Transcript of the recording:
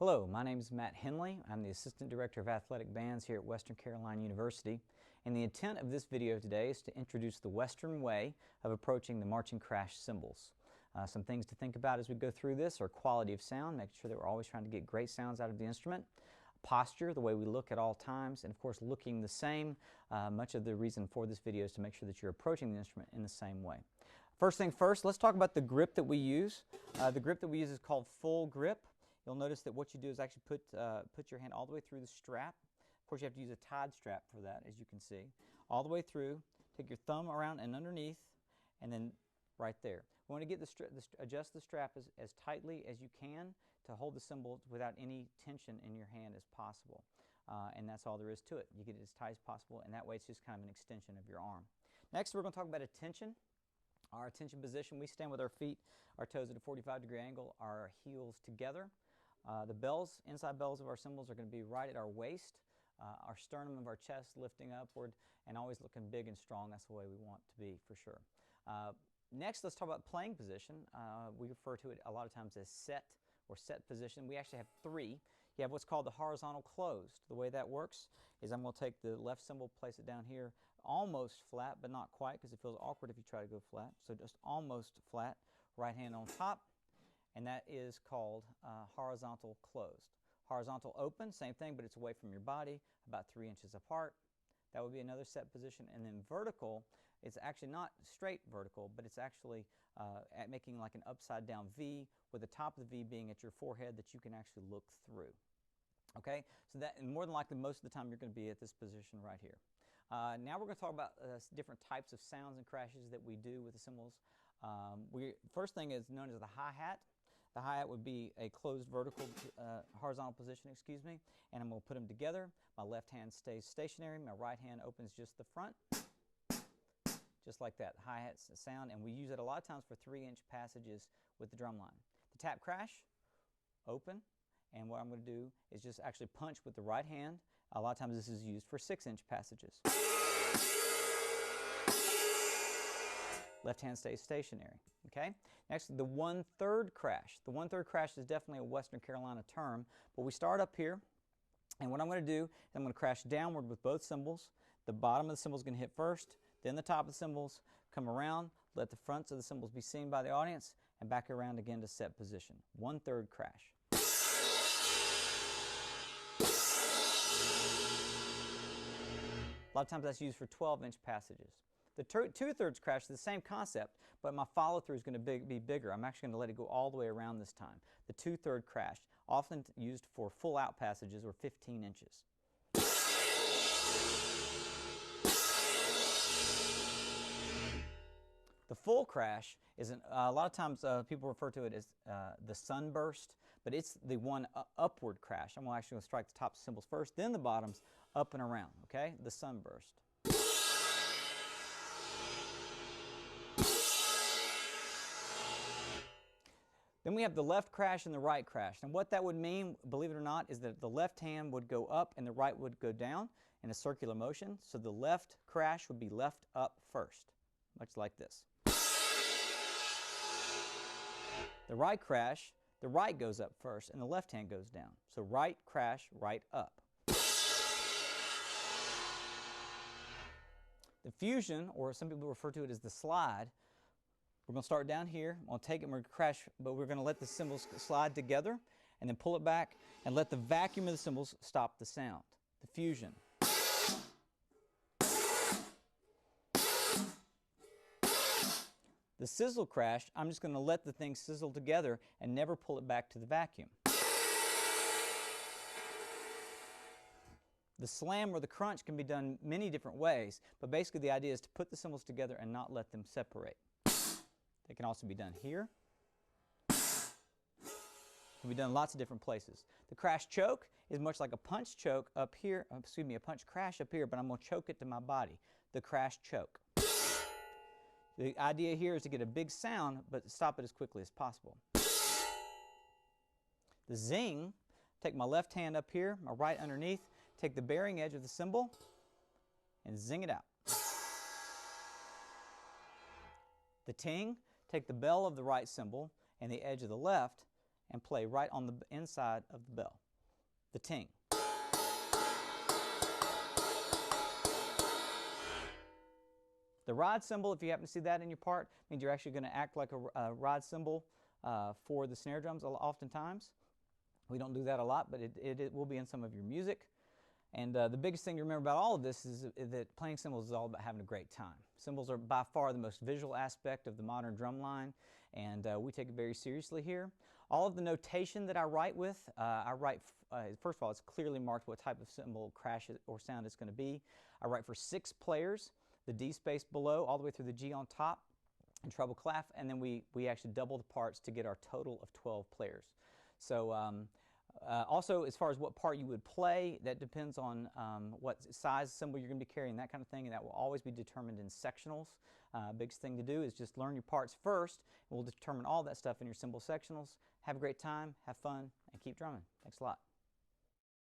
Hello, my name is Matt Henley. I'm the Assistant Director of Athletic Bands here at Western Carolina University. And the intent of this video today is to introduce the Western way of approaching the marching crash cymbals. Some things to think about as we go through this are quality of sound, making sure that we're always trying to get great sounds out of the instrument. Posture, the way we look at all times, and of course looking the same. Much of the reason for this video is to make sure that you're approaching the instrument in the same way. First thing first, let's talk about the grip that we use. The grip that we use is called full grip. You'll notice that what you do is actually put your hand all the way through the strap. Of course, you have to use a tied strap for that, as you can see. All the way through, take your thumb around and underneath, and then right there. We want to get adjust the strap as tightly as you can to hold the cymbal without any tension in your hand as possible. And that's all there is to it. You get it as tight as possible, and that way it's just kind of an extension of your arm. Next, we're going to talk about attention. Our attention position, we stand with our feet, our toes at a 45-degree angle, our heels together. The bells, inside bells of our cymbals are going to be right at our waist, our sternum of our chest lifting upward, and always looking big and strong. That's the way we want to be, for sure. Next, let's talk about playing position. We refer to it a lot of times as set or set position. We actually have three. You have what's called the horizontal closed. The way that works is I'm going to take the left cymbal, place it down here, almost flat, but not quite, because it feels awkward if you try to go flat. So just almost flat, right hand on top. And that is called horizontal closed. Horizontal open, same thing, but it's away from your body, about 3 inches apart. That would be another set position. And then vertical, it's actually not straight vertical, but it's actually making like an upside down V, with the top of the V being at your forehead that you can actually look through. Okay, so that, and more than likely, most of the time you're going to be at this position right here. Now we're going to talk about different types of sounds and crashes that we do with the cymbals. First thing is known as the hi-hat. The hi-hat would be a closed vertical, horizontal position, excuse me, and I'm going to put them together. My left hand stays stationary, my right hand opens just the front, just like that. Hi-hat's sound, and we use it a lot of times for 3-inch passages with the drum line. The tap crash, open, and what I'm going to do is just actually punch with the right hand. A lot of times this is used for 6-inch passages. Left hand stays stationary. Okay. Next, the 1/3 crash. The 1/3 crash is definitely a Western Carolina term, but we start up here, and what I'm going to do is I'm going to crash downward with both cymbals. The bottom of the cymbal is going to hit first, then the top of the cymbals, come around, let the fronts of the cymbals be seen by the audience, and back around again to set position. 1/3 crash. A lot of times that's used for 12-inch passages. The 2/3 crash is the same concept, but my follow-through is going to be bigger. I'm actually going to let it go all the way around this time. The 2/3 crash, often used for full-out passages, or 15 inches. The full crash is, a lot of times people refer to it as the sunburst, but it's the one upward crash. I'm actually going to strike the top cymbals first, then the bottoms, up and around, okay? The sunburst. Then we have the left crash and the right crash. And what that would mean, believe it or not, is that the left hand would go up and the right would go down in a circular motion. So the left crash would be left up first, much like this. The right crash, the right goes up first and the left hand goes down. So right crash, right up. The fusion, or some people refer to it as the slide, we're going to start down here. I'm going to take it and we're going to crash, but we're going to let the cymbals slide together and then pull it back and let the vacuum of the cymbals stop the sound. The fusion. The sizzle crash, I'm just going to let the thing sizzle together and never pull it back to the vacuum. The slam or the crunch can be done many different ways, but basically the idea is to put the cymbals together and not let them separate. They can also be done here. Can be done lots of different places. The crash choke is much like a punch choke up here, excuse me, a punch crash up here, but I'm going to choke it to my body. The crash choke. The idea here is to get a big sound, but stop it as quickly as possible. The zing, take my left hand up here, my right underneath, take the bearing edge of the cymbal, and zing it out. The ting, take the bell of the right cymbal and the edge of the left and play right on the inside of the bell, the ting. The ride cymbal, if you happen to see that in your part, means you're actually going to act like a ride cymbal for the snare drums oftentimes. We don't do that a lot, but it will be in some of your music. And the biggest thing to remember about all of this is that playing cymbals is all about having a great time. Cymbals are by far the most visual aspect of the modern drum line, and we take it very seriously here. All of the notation that I write with, first of all, it's clearly marked what type of cymbal crash or sound it's going to be. I write for 6 players, the D space below, all the way through the G on top, and treble clef, and then we actually double the parts to get our total of 12 players. So also, as far as what part you would play, that depends on what size cymbal you're going to be carrying, that kind of thing, and that will always be determined in sectionals. Biggest thing to do is just learn your parts first, and we'll determine all that stuff in your cymbal sectionals. Have a great time, have fun, and keep drumming. Thanks a lot.